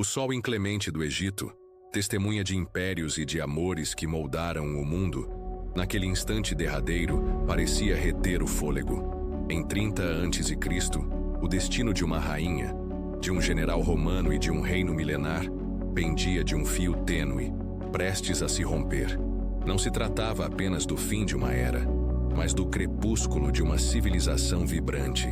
O sol inclemente do Egito, testemunha de impérios e de amores que moldaram o mundo, naquele instante derradeiro, parecia reter o fôlego. Em 30 a.C., o destino de uma rainha, de um general romano e de um reino milenar, pendia de um fio tênue, prestes a se romper. Não se tratava apenas do fim de uma era, mas do crepúsculo de uma civilização vibrante,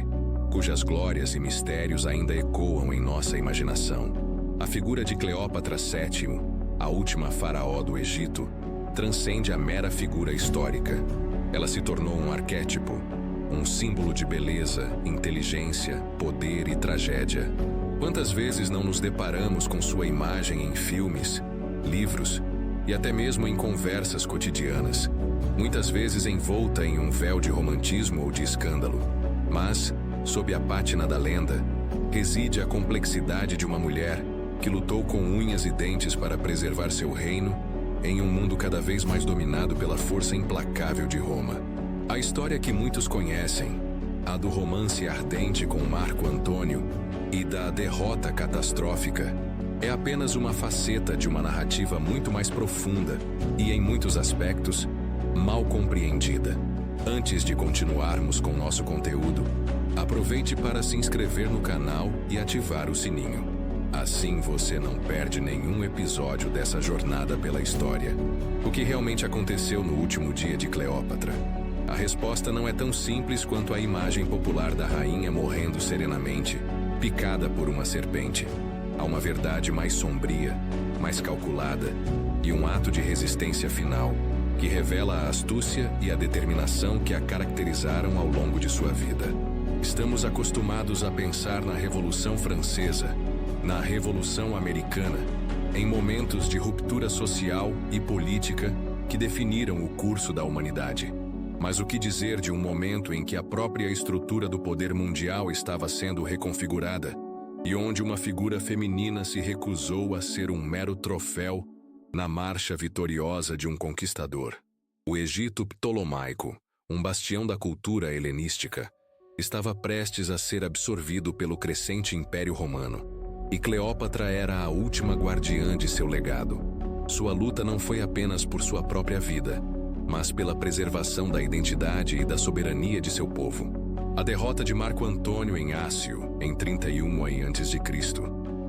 cujas glórias e mistérios ainda ecoam em nossa imaginação. A figura de Cleópatra VII, a última faraó do Egito, transcende a mera figura histórica. Ela se tornou um arquétipo, um símbolo de beleza, inteligência, poder e tragédia. Quantas vezes não nos deparamos com sua imagem em filmes, livros e até mesmo em conversas cotidianas, muitas vezes envolta em um véu de romantismo ou de escândalo. Mas, sob a pátina da lenda, reside a complexidade de uma mulher que lutou com unhas e dentes para preservar seu reino em um mundo cada vez mais dominado pela força implacável de Roma. A história que muitos conhecem, a do romance ardente com Marco Antônio e da derrota catastrófica, é apenas uma faceta de uma narrativa muito mais profunda e, em muitos aspectos, mal compreendida. Antes de continuarmos com nosso conteúdo, aproveite para se inscrever no canal e ativar o sininho. Assim você não perde nenhum episódio dessa jornada pela história. O que realmente aconteceu no último dia de Cleópatra? A resposta não é tão simples quanto a imagem popular da rainha morrendo serenamente, picada por uma serpente. Há uma verdade mais sombria, mais calculada e um ato de resistência final que revela a astúcia e a determinação que a caracterizaram ao longo de sua vida. Estamos acostumados a pensar na Revolução Francesa, na Revolução Americana, em momentos de ruptura social e política que definiram o curso da humanidade. Mas o que dizer de um momento em que a própria estrutura do poder mundial estava sendo reconfigurada e onde uma figura feminina se recusou a ser um mero troféu na marcha vitoriosa de um conquistador? O Egito Ptolomaico, um bastião da cultura helenística, estava prestes a ser absorvido pelo crescente Império Romano. E Cleópatra era a última guardiã de seu legado. Sua luta não foi apenas por sua própria vida, mas pela preservação da identidade e da soberania de seu povo. A derrota de Marco Antônio em Ácio, em 31 a.C.,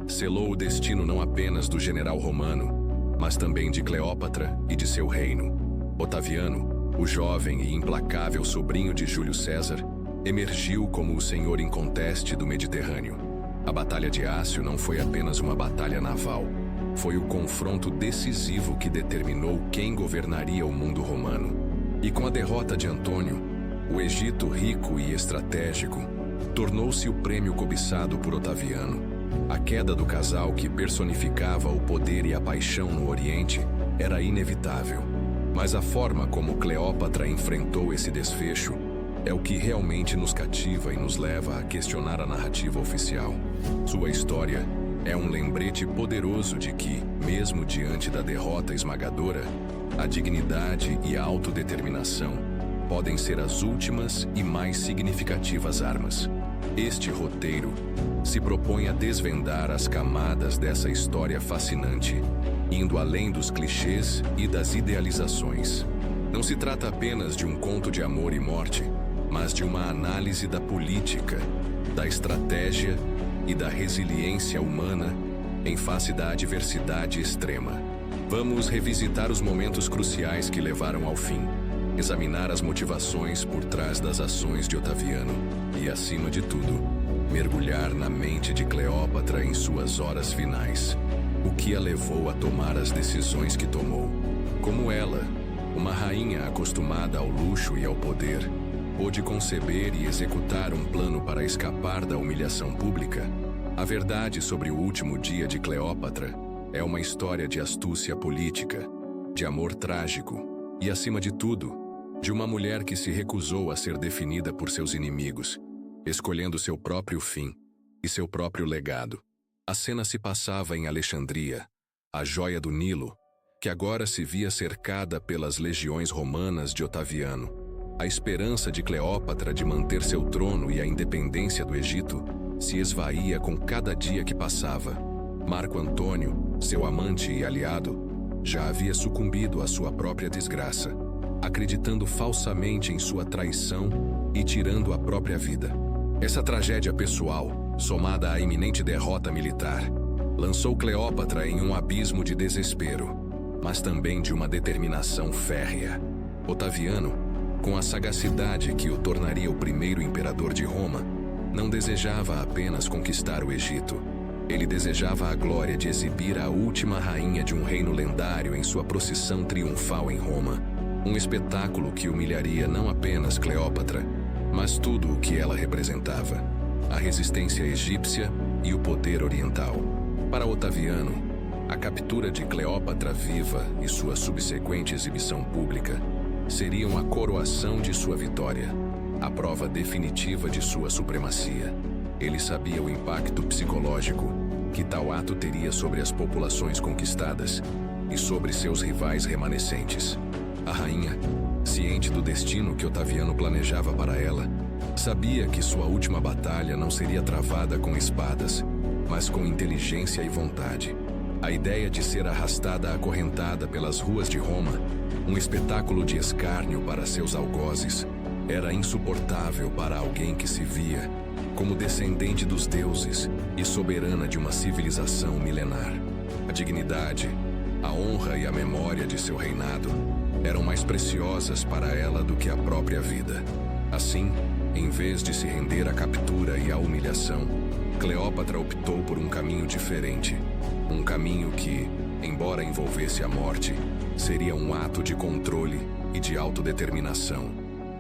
selou o destino não apenas do general romano, mas também de Cleópatra e de seu reino. Otaviano, o jovem e implacável sobrinho de Júlio César, emergiu como o senhor inconteste do Mediterrâneo. A Batalha de Ácio não foi apenas uma batalha naval, foi o confronto decisivo que determinou quem governaria o mundo romano. E com a derrota de Antônio, o Egito rico e estratégico tornou-se o prêmio cobiçado por Otaviano. A queda do casal que personificava o poder e a paixão no Oriente era inevitável. Mas a forma como Cleópatra enfrentou esse desfecho é o que realmente nos cativa e nos leva a questionar a narrativa oficial. Sua história é um lembrete poderoso de que, mesmo diante da derrota esmagadora, a dignidade e a autodeterminação podem ser as últimas e mais significativas armas. Este roteiro se propõe a desvendar as camadas dessa história fascinante, indo além dos clichês e das idealizações. Não se trata apenas de um conto de amor e morte, mas de uma análise da política, da estratégia e da resiliência humana em face da adversidade extrema. Vamos revisitar os momentos cruciais que levaram ao fim, examinar as motivações por trás das ações de Otaviano e, acima de tudo, mergulhar na mente de Cleópatra em suas horas finais. O que a levou a tomar as decisões que tomou? Como ela, uma rainha acostumada ao luxo e ao poder, pôde conceber e executar um plano para escapar da humilhação pública? A verdade sobre o último dia de Cleópatra é uma história de astúcia política, de amor trágico e, acima de tudo, de uma mulher que se recusou a ser definida por seus inimigos, escolhendo seu próprio fim e seu próprio legado. A cena se passava em Alexandria, a joia do Nilo, que agora se via cercada pelas legiões romanas de Otaviano. A esperança de Cleópatra de manter seu trono e a independência do Egito se esvaía com cada dia que passava. Marco Antônio, seu amante e aliado, já havia sucumbido à sua própria desgraça, acreditando falsamente em sua traição e tirando a própria vida. Essa tragédia pessoal, somada à iminente derrota militar, lançou Cleópatra em um abismo de desespero, mas também de uma determinação férrea. Otaviano, com a sagacidade que o tornaria o primeiro imperador de Roma, não desejava apenas conquistar o Egito. Ele desejava a glória de exibir a última rainha de um reino lendário em sua procissão triunfal em Roma. Um espetáculo que humilharia não apenas Cleópatra, mas tudo o que ela representava: a resistência egípcia e o poder oriental. Para Otaviano, a captura de Cleópatra viva e sua subsequente exibição pública seriam a coroação de sua vitória, a prova definitiva de sua supremacia. Ele sabia o impacto psicológico que tal ato teria sobre as populações conquistadas e sobre seus rivais remanescentes. A rainha, ciente do destino que Otaviano planejava para ela, sabia que sua última batalha não seria travada com espadas, mas com inteligência e vontade. A ideia de ser arrastada acorrentada pelas ruas de Roma, um espetáculo de escárnio para seus algozes, era insuportável para alguém que se via como descendente dos deuses e soberana de uma civilização milenar. A dignidade, a honra e a memória de seu reinado eram mais preciosas para ela do que a própria vida. Assim, em vez de se render à captura e à humilhação, Cleópatra optou por um caminho diferente. Um caminho que, embora envolvesse a morte, seria um ato de controle e de autodeterminação.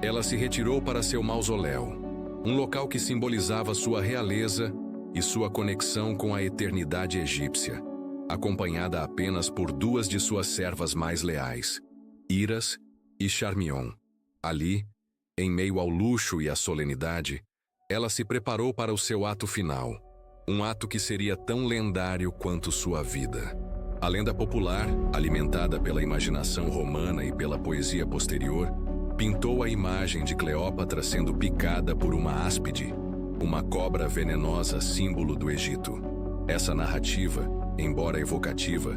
Ela se retirou para seu mausoléu, um local que simbolizava sua realeza e sua conexão com a eternidade egípcia, acompanhada apenas por duas de suas servas mais leais, Iras e Charmion. Ali, em meio ao luxo e à solenidade, ela se preparou para o seu ato final, um ato que seria tão lendário quanto sua vida. A lenda popular, alimentada pela imaginação romana e pela poesia posterior, pintou a imagem de Cleópatra sendo picada por uma áspide, uma cobra venenosa símbolo do Egito. Essa narrativa, embora evocativa,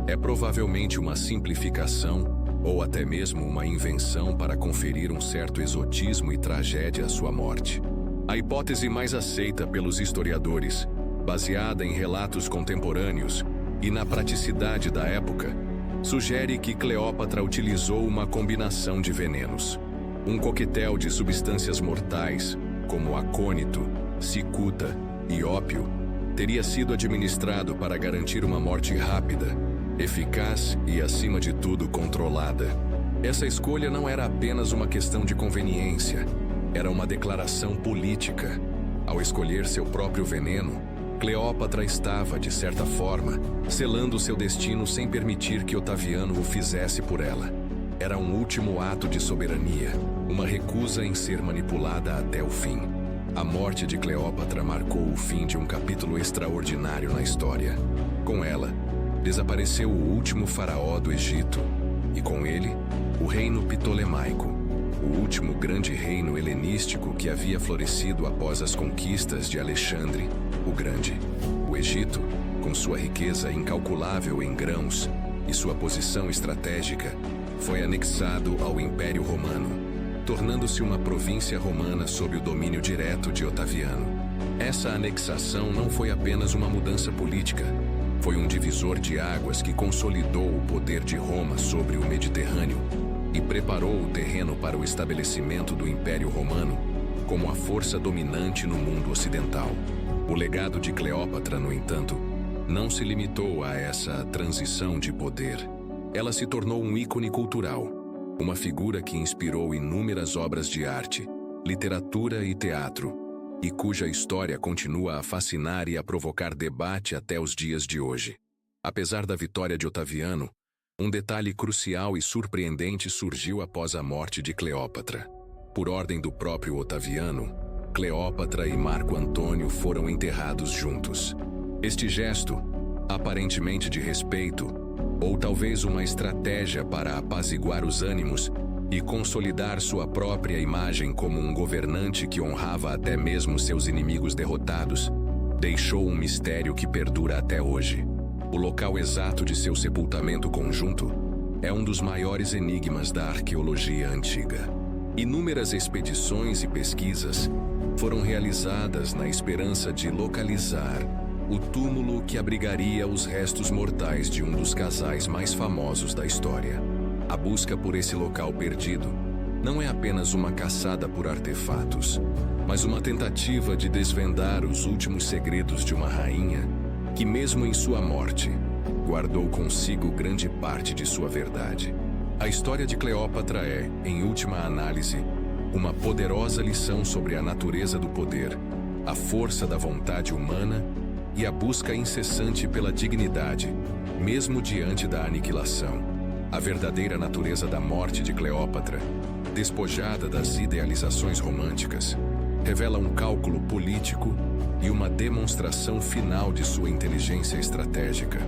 é provavelmente uma simplificação ou até mesmo uma invenção para conferir um certo exotismo e tragédia à sua morte. A hipótese mais aceita pelos historiadores, baseada em relatos contemporâneos e na praticidade da época, sugere que Cleópatra utilizou uma combinação de venenos. Um coquetel de substâncias mortais, como acônito, cicuta e ópio, teria sido administrado para garantir uma morte rápida, eficaz e, acima de tudo, controlada. Essa escolha não era apenas uma questão de conveniência, era uma declaração política. Ao escolher seu próprio veneno, Cleópatra estava, de certa forma, selando seu destino sem permitir que Otaviano o fizesse por ela. Era um último ato de soberania, uma recusa em ser manipulada até o fim. A morte de Cleópatra marcou o fim de um capítulo extraordinário na história. Com ela, desapareceu o último faraó do Egito, e com ele, o reino ptolemaico, o último grande reino helenístico que havia florescido após as conquistas de Alexandre o Grande. O Egito, com sua riqueza incalculável em grãos e sua posição estratégica, foi anexado ao Império Romano, tornando-se uma província romana sob o domínio direto de Otaviano. Essa anexação não foi apenas uma mudança política, foi um divisor de águas que consolidou o poder de Roma sobre o Mediterrâneo e preparou o terreno para o estabelecimento do Império Romano como a força dominante no mundo ocidental. O legado de Cleópatra, no entanto, não se limitou a essa transição de poder. Ela se tornou um ícone cultural, uma figura que inspirou inúmeras obras de arte, literatura e teatro, e cuja história continua a fascinar e a provocar debate até os dias de hoje. Apesar da vitória de Otaviano, um detalhe crucial e surpreendente surgiu após a morte de Cleópatra. Por ordem do próprio Otaviano, Cleópatra e Marco Antônio foram enterrados juntos. Este gesto, aparentemente de respeito, ou talvez uma estratégia para apaziguar os ânimos e consolidar sua própria imagem como um governante que honrava até mesmo seus inimigos derrotados, deixou um mistério que perdura até hoje. O local exato de seu sepultamento conjunto é um dos maiores enigmas da arqueologia antiga. Inúmeras expedições e pesquisas foram realizadas na esperança de localizar o túmulo que abrigaria os restos mortais de um dos casais mais famosos da história. A busca por esse local perdido não é apenas uma caçada por artefatos, mas uma tentativa de desvendar os últimos segredos de uma rainha que, mesmo em sua morte, guardou consigo grande parte de sua verdade. A história de Cleópatra é, em última análise, uma poderosa lição sobre a natureza do poder, a força da vontade humana e a busca incessante pela dignidade, mesmo diante da aniquilação. A verdadeira natureza da morte de Cleópatra, despojada das idealizações românticas, revela um cálculo político e uma demonstração final de sua inteligência estratégica.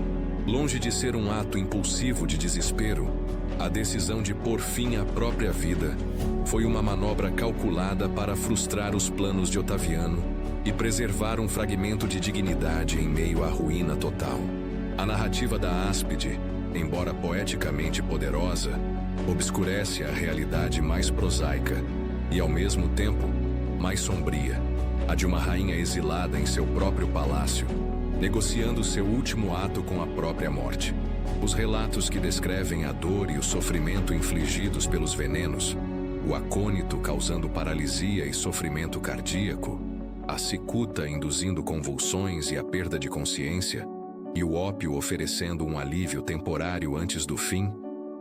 Longe de ser um ato impulsivo de desespero, a decisão de pôr fim à própria vida foi uma manobra calculada para frustrar os planos de Otaviano e preservar um fragmento de dignidade em meio à ruína total. A narrativa da Áspide, embora poeticamente poderosa, obscurece a realidade mais prosaica e, ao mesmo tempo, mais sombria, a de uma rainha exilada em seu próprio palácio, negociando seu último ato com a própria morte. Os relatos que descrevem a dor e o sofrimento infligidos pelos venenos, o acônito causando paralisia e sofrimento cardíaco, a cicuta induzindo convulsões e a perda de consciência, e o ópio oferecendo um alívio temporário antes do fim,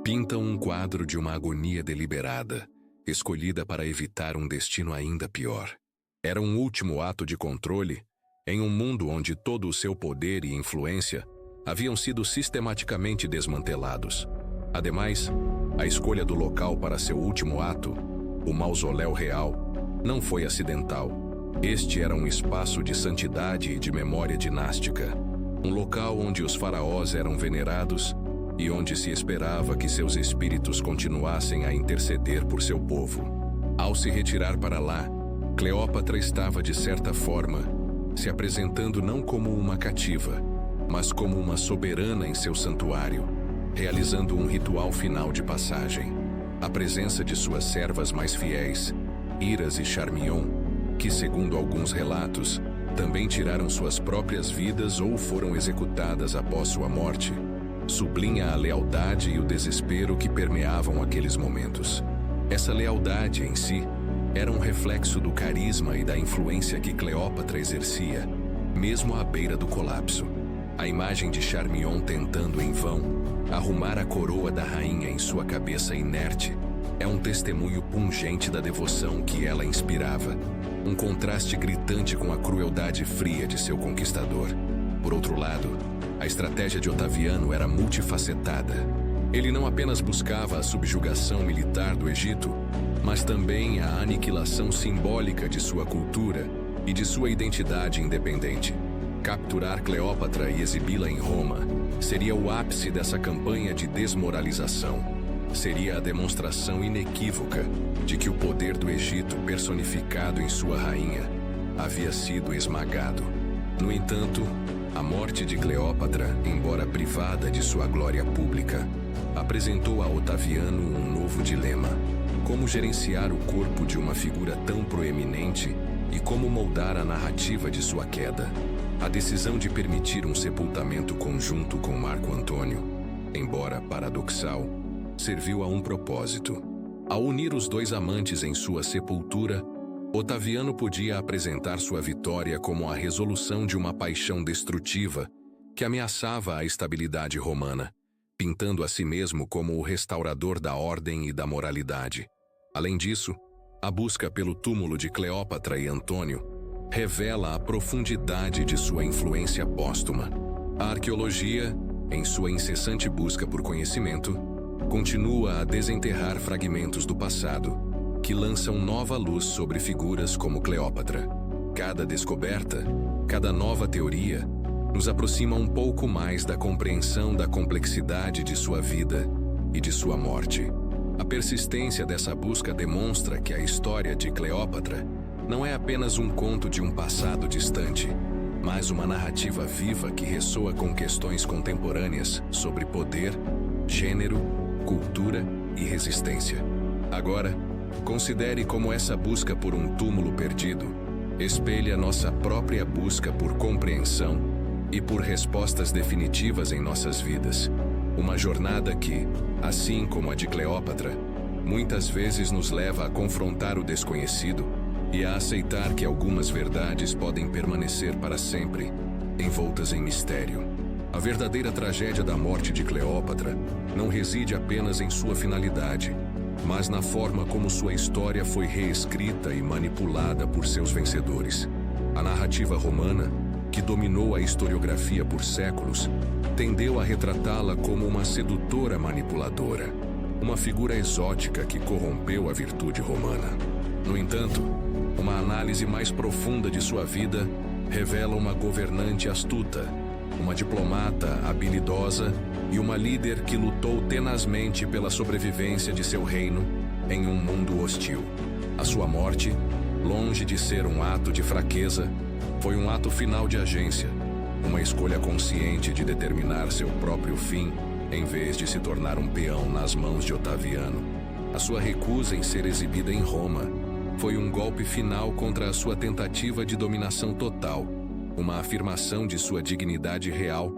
pintam um quadro de uma agonia deliberada, escolhida para evitar um destino ainda pior. Era um último ato de controle em um mundo onde todo o seu poder e influência haviam sido sistematicamente desmantelados. Ademais, a escolha do local para seu último ato, o mausoléu real, não foi acidental. Este era um espaço de santidade e de memória dinástica, um local onde os faraós eram venerados e onde se esperava que seus espíritos continuassem a interceder por seu povo. Ao se retirar para lá, Cleópatra estava, de certa forma, se apresentando não como uma cativa, mas como uma soberana em seu santuário, realizando um ritual final de passagem. A presença de suas servas mais fiéis, Iras e Charmion, que, segundo alguns relatos, também tiraram suas próprias vidas ou foram executadas após sua morte, sublinha a lealdade e o desespero que permeavam aqueles momentos. Essa lealdade, em si, era um reflexo do carisma e da influência que Cleópatra exercia, mesmo à beira do colapso. A imagem de Charmion tentando, em vão, arrumar a coroa da rainha em sua cabeça inerte é um testemunho pungente da devoção que ela inspirava, um contraste gritante com a crueldade fria de seu conquistador. Por outro lado, a estratégia de Otaviano era multifacetada. Ele não apenas buscava a subjugação militar do Egito, mas também a aniquilação simbólica de sua cultura e de sua identidade independente. Capturar Cleópatra e exibi-la em Roma seria o ápice dessa campanha de desmoralização. Seria a demonstração inequívoca de que o poder do Egito, personificado em sua rainha, havia sido esmagado. No entanto, a morte de Cleópatra, embora privada de sua glória pública, apresentou a Otaviano um novo dilema: como gerenciar o corpo de uma figura tão proeminente e como moldar a narrativa de sua queda. A decisão de permitir um sepultamento conjunto com Marco Antônio, embora paradoxal, serviu a um propósito. Ao unir os dois amantes em sua sepultura, Otaviano podia apresentar sua vitória como a resolução de uma paixão destrutiva que ameaçava a estabilidade romana, pintando a si mesmo como o restaurador da ordem e da moralidade. Além disso, a busca pelo túmulo de Cleópatra e Antônio revela a profundidade de sua influência póstuma. A arqueologia, em sua incessante busca por conhecimento, continua a desenterrar fragmentos do passado que lançam nova luz sobre figuras como Cleópatra. Cada descoberta, cada nova teoria, nos aproxima um pouco mais da compreensão da complexidade de sua vida e de sua morte. A persistência dessa busca demonstra que a história de Cleópatra não é apenas um conto de um passado distante, mas uma narrativa viva que ressoa com questões contemporâneas sobre poder, gênero, cultura e resistência. Agora, considere como essa busca por um túmulo perdido espelha nossa própria busca por compreensão e por respostas definitivas em nossas vidas. Uma jornada que, assim como a de Cleópatra, muitas vezes nos leva a confrontar o desconhecido e a aceitar que algumas verdades podem permanecer para sempre, envoltas em mistério. A verdadeira tragédia da morte de Cleópatra não reside apenas em sua finalidade, mas na forma como sua história foi reescrita e manipulada por seus vencedores. A narrativa romana, que dominou a historiografia por séculos, tendeu a retratá-la como uma sedutora manipuladora, uma figura exótica que corrompeu a virtude romana. No entanto, uma análise mais profunda de sua vida revela uma governante astuta, uma diplomata habilidosa e uma líder que lutou tenazmente pela sobrevivência de seu reino em um mundo hostil. A sua morte, longe de ser um ato de fraqueza, foi um ato final de agência, uma escolha consciente de determinar seu próprio fim em vez de se tornar um peão nas mãos de Otaviano. A sua recusa em ser exibida em Roma foi um golpe final contra a sua tentativa de dominação total, uma afirmação de sua dignidade real,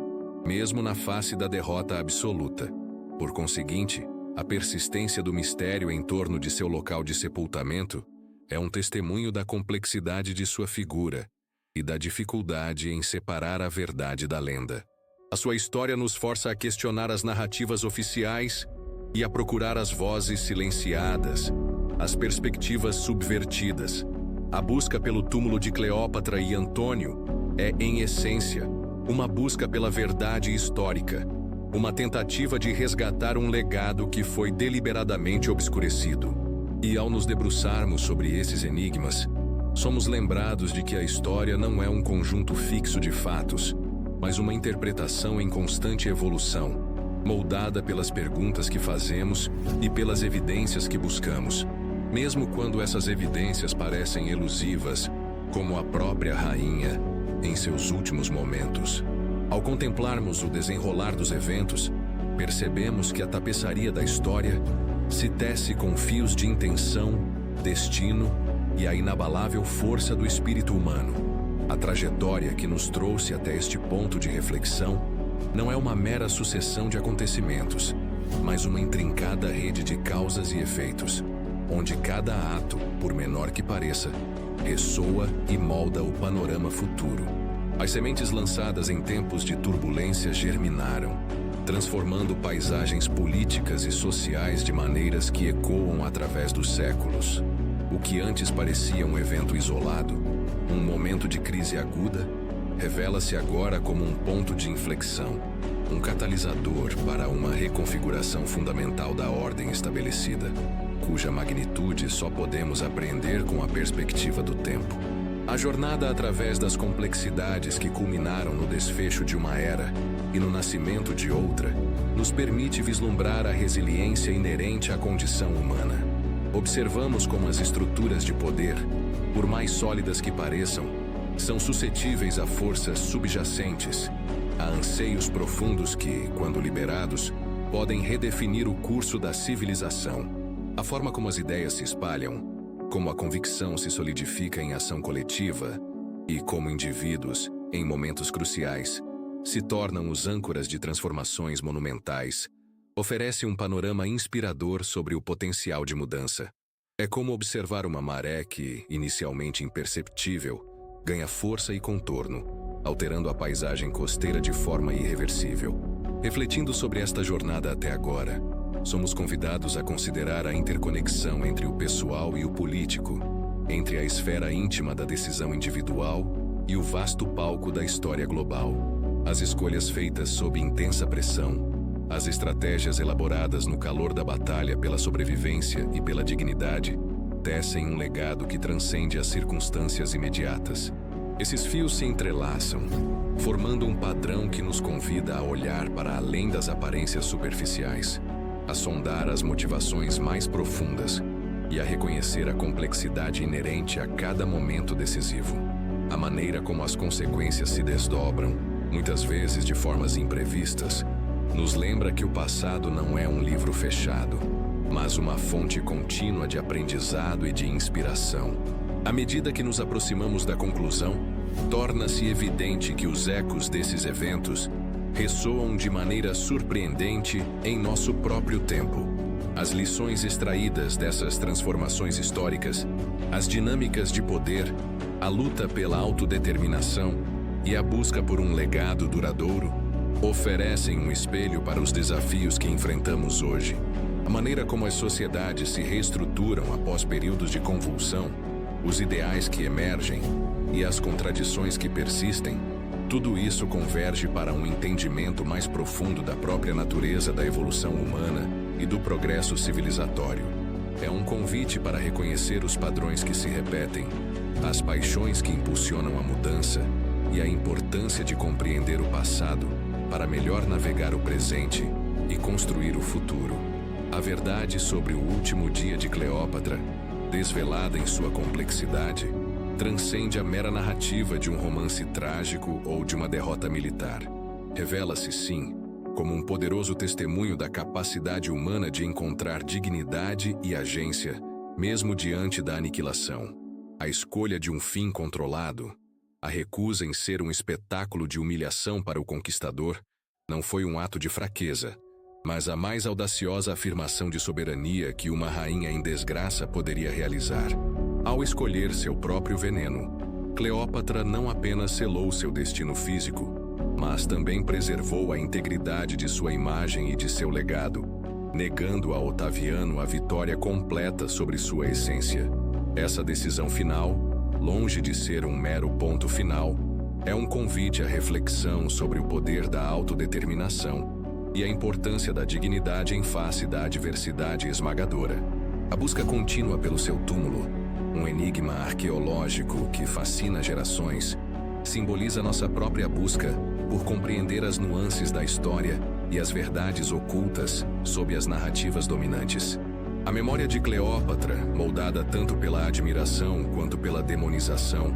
mesmo na face da derrota absoluta. Por conseguinte, a persistência do mistério em torno de seu local de sepultamento é um testemunho da complexidade de sua figura e da dificuldade em separar a verdade da lenda. A sua história nos força a questionar as narrativas oficiais e a procurar as vozes silenciadas, as perspectivas subvertidas. A busca pelo túmulo de Cleópatra e Antônio é, em essência, uma busca pela verdade histórica, uma tentativa de resgatar um legado que foi deliberadamente obscurecido. E ao nos debruçarmos sobre esses enigmas, somos lembrados de que a história não é um conjunto fixo de fatos, mas uma interpretação em constante evolução, moldada pelas perguntas que fazemos e pelas evidências que buscamos, mesmo quando essas evidências parecem elusivas, como a própria rainha em seus últimos momentos. Ao contemplarmos o desenrolar dos eventos, percebemos que a tapeçaria da história se tece com fios de intenção, destino e a inabalável força do espírito humano. A trajetória que nos trouxe até este ponto de reflexão não é uma mera sucessão de acontecimentos, mas uma intrincada rede de causas e efeitos, onde cada ato, por menor que pareça, ressoa e molda o panorama futuro. As sementes lançadas em tempos de turbulência germinaram, transformando paisagens políticas e sociais de maneiras que ecoam através dos séculos. O que antes parecia um evento isolado, um momento de crise aguda, revela-se agora como um ponto de inflexão, um catalisador para uma reconfiguração fundamental da ordem estabelecida, cuja magnitude só podemos apreender com a perspectiva do tempo. A jornada através das complexidades que culminaram no desfecho de uma era e no nascimento de outra, nos permite vislumbrar a resiliência inerente à condição humana. Observamos como as estruturas de poder, por mais sólidas que pareçam, são suscetíveis a forças subjacentes, a anseios profundos que, quando liberados, podem redefinir o curso da civilização. A forma como as ideias se espalham, como a convicção se solidifica em ação coletiva e como indivíduos, em momentos cruciais, se tornam os âncoras de transformações monumentais, oferece um panorama inspirador sobre o potencial de mudança. É como observar uma maré que, inicialmente imperceptível, ganha força e contorno, alterando a paisagem costeira de forma irreversível. Refletindo sobre esta jornada até agora, somos convidados a considerar a interconexão entre o pessoal e o político, entre a esfera íntima da decisão individual e o vasto palco da história global. As escolhas feitas sob intensa pressão, as estratégias elaboradas no calor da batalha pela sobrevivência e pela dignidade, tecem um legado que transcende as circunstâncias imediatas. Esses fios se entrelaçam, formando um padrão que nos convida a olhar para além das aparências superficiais, a sondar as motivações mais profundas e a reconhecer a complexidade inerente a cada momento decisivo. A maneira como as consequências se desdobram, muitas vezes de formas imprevistas, nos lembra que o passado não é um livro fechado, mas uma fonte contínua de aprendizado e de inspiração. À medida que nos aproximamos da conclusão, torna-se evidente que os ecos desses eventos ressoam de maneira surpreendente em nosso próprio tempo. As lições extraídas dessas transformações históricas, as dinâmicas de poder, a luta pela autodeterminação e a busca por um legado duradouro oferecem um espelho para os desafios que enfrentamos hoje. A maneira como as sociedades se reestruturam após períodos de convulsão, os ideais que emergem e as contradições que persistem, tudo isso converge para um entendimento mais profundo da própria natureza da evolução humana e do progresso civilizatório. É um convite para reconhecer os padrões que se repetem, as paixões que impulsionam a mudança e a importância de compreender o passado para melhor navegar o presente e construir o futuro. A verdade sobre o último dia de Cleópatra, desvelada em sua complexidade, transcende a mera narrativa de um romance trágico ou de uma derrota militar. Revela-se, sim, como um poderoso testemunho da capacidade humana de encontrar dignidade e agência, mesmo diante da aniquilação. A escolha de um fim controlado, a recusa em ser um espetáculo de humilhação para o conquistador, não foi um ato de fraqueza, mas a mais audaciosa afirmação de soberania que uma rainha em desgraça poderia realizar. Ao escolher seu próprio veneno, Cleópatra não apenas selou seu destino físico, mas também preservou a integridade de sua imagem e de seu legado, negando a Otaviano a vitória completa sobre sua essência. Essa decisão final, longe de ser um mero ponto final, é um convite à reflexão sobre o poder da autodeterminação e a importância da dignidade em face da adversidade esmagadora. A busca contínua pelo seu túmulo, um enigma arqueológico que fascina gerações, simboliza nossa própria busca por compreender as nuances da história e as verdades ocultas sob as narrativas dominantes. A memória de Cleópatra, moldada tanto pela admiração quanto pela demonização,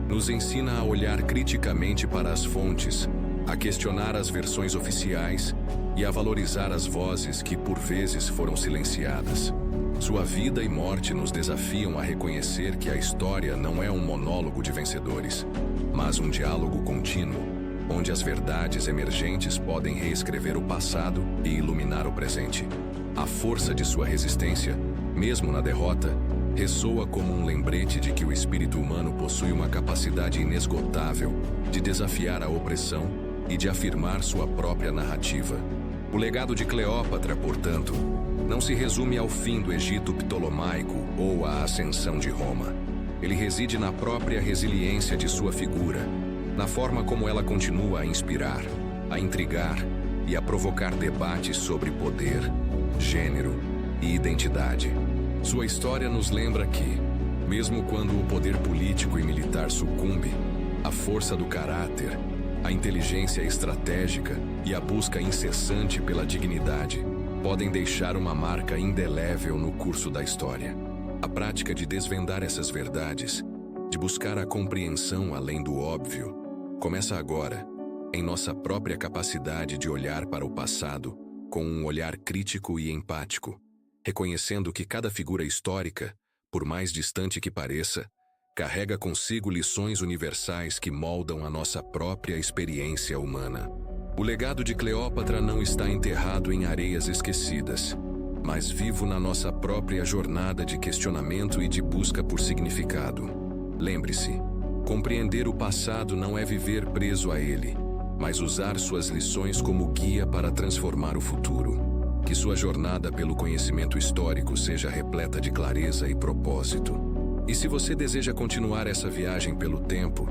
nos ensina a olhar criticamente para as fontes, a questionar as versões oficiais e a valorizar as vozes que por vezes foram silenciadas. Sua vida e morte nos desafiam a reconhecer que a história não é um monólogo de vencedores, mas um diálogo contínuo, onde as verdades emergentes podem reescrever o passado e iluminar o presente. A força de sua resistência, mesmo na derrota, ressoa como um lembrete de que o espírito humano possui uma capacidade inesgotável de desafiar a opressão e de afirmar sua própria narrativa. O legado de Cleópatra, portanto, não se resume ao fim do Egito ptolomaico ou à ascensão de Roma. Ele reside na própria resiliência de sua figura, na forma como ela continua a inspirar, a intrigar e a provocar debates sobre poder, gênero e identidade. Sua história nos lembra que, mesmo quando o poder político e militar sucumbe, a força do caráter, a inteligência estratégica e a busca incessante pela dignidade podem deixar uma marca indelével no curso da história. A prática de desvendar essas verdades, de buscar a compreensão além do óbvio, começa agora, em nossa própria capacidade de olhar para o passado com um olhar crítico e empático, reconhecendo que cada figura histórica, por mais distante que pareça, carrega consigo lições universais que moldam a nossa própria experiência humana. O legado de Cleópatra não está enterrado em areias esquecidas, mas vivo na nossa própria jornada de questionamento e de busca por significado. Lembre-se, compreender o passado não é viver preso a ele, mas usar suas lições como guia para transformar o futuro. Que sua jornada pelo conhecimento histórico seja repleta de clareza e propósito. E se você deseja continuar essa viagem pelo tempo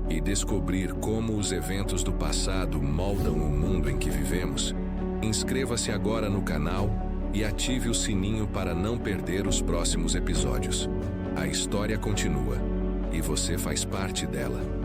e descobrir como os eventos do passado moldam o mundo em que vivemos, inscreva-se agora no canal e ative o sininho para não perder os próximos episódios. A história continua e você faz parte dela.